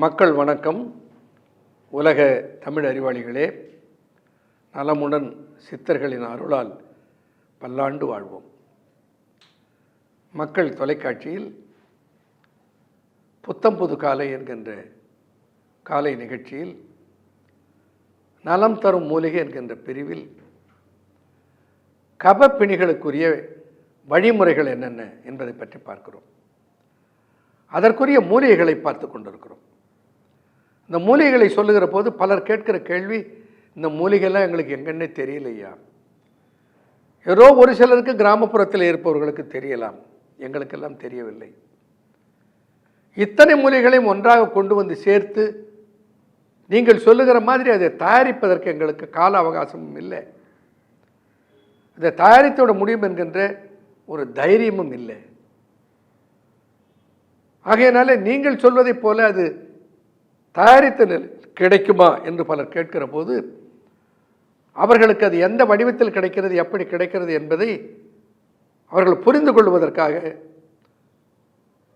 மக்கள் வணக்கம். உலக தமிழ் அறிவாளிகளே, நலமுடன் சித்தர்களின் அருளால் பல்லாண்டு வாழ்வோம். மக்கள் தொலைக்காட்சியில் புத்தம் புது காலை என்கின்ற காலை நிகழ்ச்சியில் நலம் தரும் மூலிகை என்கின்ற பிரிவில் கபப்பிணிகளுக்குரிய வழிமுறைகள் என்னென்ன என்பதை பற்றி பார்க்கிறோம். அதற்குரிய மூலிகைகளை பார்த்து கொண்டிருக்கிறோம். இந்த மூலிகைகளை சொல்லுகிற போது பலர் கேட்கிற கேள்வி, இந்த மூலிகைலாம் எங்களுக்கு எங்கன்னே தெரியலையா. ஏதோ ஒரு சிலருக்கு கிராமப்புறத்தில் இருப்பவர்களுக்கு தெரியலாம், எங்களுக்கெல்லாம் தெரியவில்லை. இத்தனை மூலிகைகளையும் ஒன்றாக கொண்டு வந்து சேர்த்து நீங்கள் சொல்லுகிற மாதிரி அதை தயாரிப்பதற்கு எங்களுக்கு கால அவகாசமும் இல்லை, இதை தயாரித்தோட முடியும் என்கின்ற ஒரு தைரியமும் இல்லை. ஆகையினால நீங்கள் சொல்வதைப் போல அது தயாரித்த கிடைக்குமா என்று பலர் கேட்கிற போது அவர்களுக்கு அது எந்த வடிவத்தில் கிடைக்கிறது, எப்படி கிடைக்கிறது என்பதை அவர்கள் புரிந்து கொள்வதற்காக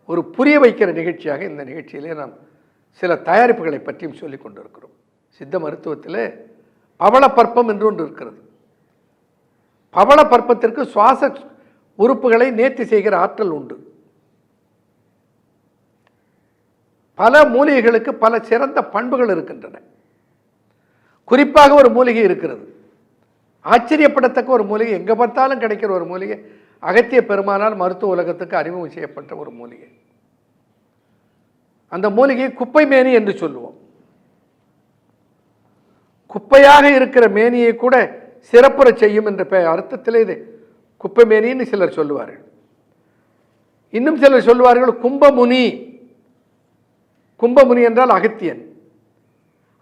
ஒரு புரிய வைக்கிற நிகழ்ச்சியாக இந்த நிகழ்ச்சியிலே நாம் சில தயாரிப்புகளை பற்றியும் சொல்லிக் கொண்டிருக்கிறோம். சித்த மருத்துவத்தில் பவளப்பற்பம் என்று ஒன்று இருக்கிறது. பவளப்பற்பத்திற்கு சுவாச உறுப்புகளை நேர்த்தி செய்கிற ஆற்றல் உண்டு. பல மூலிகைகளுக்கு பல சிறந்த பண்புகள் இருக்கின்றன. குறிப்பாக ஒரு மூலிகை இருக்கிறது, ஆச்சரியப்படத்தக்க ஒரு மூலிகை, எங்கே பார்த்தாலும் கிடைக்கிற ஒரு மூலிகை, அகத்திய பெருமானால் மருத்துவ உலகத்துக்கு அறிமுகம் செய்யப்பட்ட ஒரு மூலிகை. அந்த மூலிகை குப்பை மேனி என்று சொல்லுவோம். குப்பையாக இருக்கிற மேனியை கூட சிறப்புற செய்யும் என்ற அர்த்தத்தில் இது குப்பை மேனின்னு சிலர் சொல்லுவார்கள். இன்னும் சிலர் சொல்லுவார்கள் கும்பமுனி. கும்பமுனி என்றால் அகத்தியன்.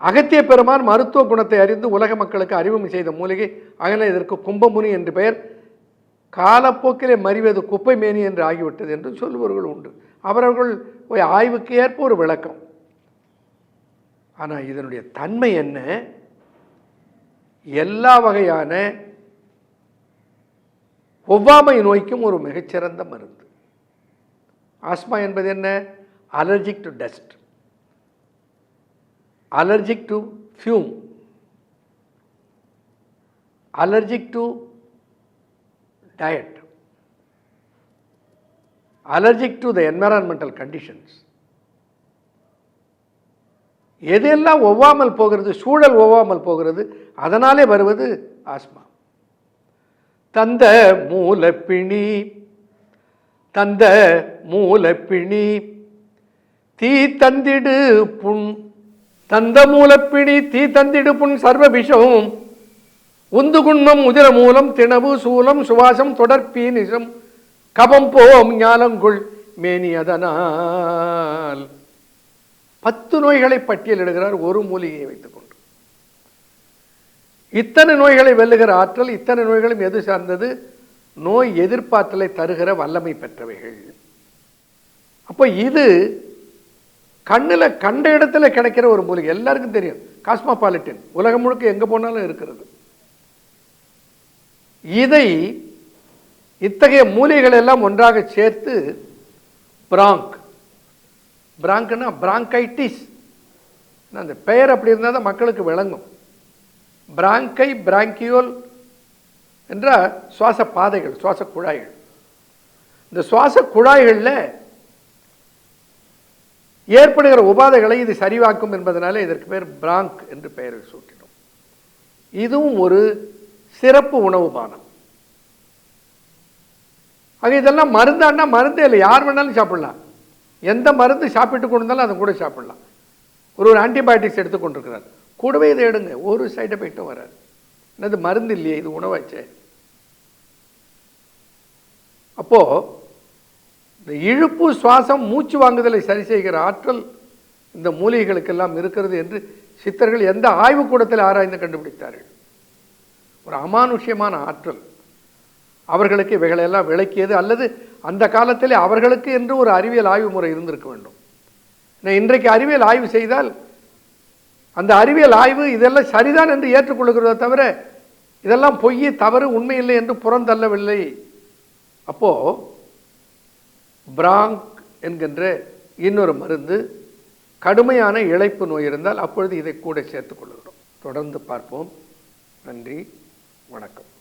அகத்திய பெருமான் மருத்துவ குணத்தை அறிந்து உலக மக்களுக்கு அறிமுகம் செய்த மூலிகை. அதனால் இதற்கு கும்பமுனி என்று பெயர். காலப்போக்கிலே மறிவது குப்பை மேனி என்று ஆகிவிட்டது என்று சொல்லுபவர்கள் உண்டு. அவர்கள் ஆய்வுக்கு ஏற்ப ஒரு விளக்கம். ஆனால் இதனுடைய தன்மை என்ன? எல்லா வகையான ஒவ்வாமை நோய்க்கும் ஒரு மிகச்சிறந்த மருந்து. ஆஸ்மா என்பது என்ன? Allergic to dust, allergic to fume, allergic to diet, allergic to the environmental conditions. எதெல்லாம் ஒவ்வாமல் போகிறது, சூழல் ஒவ்வாமல் போகிறது, அதனாலே வருவது ஆஸ்மா. தந்த மூலப்பிணி, தந்த மூலப்பிணி தீ தந்திடு புண், தந்த மூலப்பிணி தீ தந்திடு புண் சர்வ விஷம் உந்து குண்மம் உதிர மூலம் திணவு சூலம் சுவாசம் தொடர்பி நிசம் கபம் போம் ஞாலங்குள் மேனி. அதனால் 10 நோய்களை பட்டியலிடுகிறார் ஒரு மூலிகையை வைத்துக்கொண்டு. இத்தனை நோய்களை வெல்லுகிற ஆற்றல், இத்தனை நோய்களும் எது சார்ந்தது? நோய் எதிர்ப்பாற்றலை தருகிற வல்லமை பெற்றவைகள். அப்போ இது கண்ணில் கண்ட இடத்துல கிடைக்கிற ஒரு மூலிகை. எல்லாருக்கும் தெரியும், காஸ்மோபாலிட்டன், உலகம் முழுக்க எங்கே போனாலும் இருக்கிறது. இதை இத்தகைய மூலிகைகள் எல்லாம் ஒன்றாக சேர்த்து பிராங்க்னா பிராங்கைட்டிஸ், அந்த பெயர் அப்படி இருந்தால் தான் மக்களுக்கு விளங்கும். பிராங்கை, பிராங்கியோல் என்ற சுவாச பாதைகள், சுவாச குழாய்கள். இந்த சுவாச குழாய்களில் ஏற்படுகிற உபாதைகளை இது சரிவாக்கும் என்பதனால இதற்கு பேர் பிராங்க் என்று பெயர் சூட்டினோம். இதுவும் ஒரு சிறப்பு உணவு பானம். ஆக இதெல்லாம் மருந்தானா மருந்தே இல்லை, யார் வேணாலும் சாப்பிடலாம். எந்த மருந்து சாப்பிட்டு கொண்டிருந்தாலும் அதை கூட சாப்பிடலாம். ஒரு ஆன்டிபயோட்டிக்ஸ் எடுத்துக்கொண்டிருக்கிறார், கூடவே இதை எடுங்க, ஒரு சைடு எஃபெக்டும் வராது. என்னது மருந்து இல்லையே, இது உணவாச்சே. அப்போ இந்த இழுப்பு, சுவாசம், மூச்சு வாங்குதலை சரி செய்கிற ஆற்றல் இந்த மூலிகைகளுக்கெல்லாம் இருக்கிறது என்று சித்தர்கள் எந்த ஆய்வுக்கூடத்தில் ஆராய்ந்து கண்டுபிடித்தார்கள். ஒரு அமானுஷ்யமான ஆற்றல் அவர்களுக்கு இவைகளெல்லாம் விளக்கியது. அல்லது அந்த காலத்திலே அவர்களுக்கு என்று ஒரு அறிவியல் ஆய்வு முறை இருந்திருக்க வேண்டும். இன்றைக்கு அறிவியல் ஆய்வு செய்தால் அந்த அறிவியல் ஆய்வு இதெல்லாம் சரிதான் என்று ஏற்றுக்கொள்கிறத தவிர இதெல்லாம் பொய், தவறு, உண்மை இல்லை என்று புறந்தள்ளவில்லை. அப்போ பிராங்க் என்கின்ற இன்னொரு மருந்து கடுமையான இளைப்பு நோய் இருந்தால் அப்பொழுது இதை கூட சேர்த்துக் கொள்கிறோம். தொடர்ந்து பார்ப்போம். நன்றி, வணக்கம்.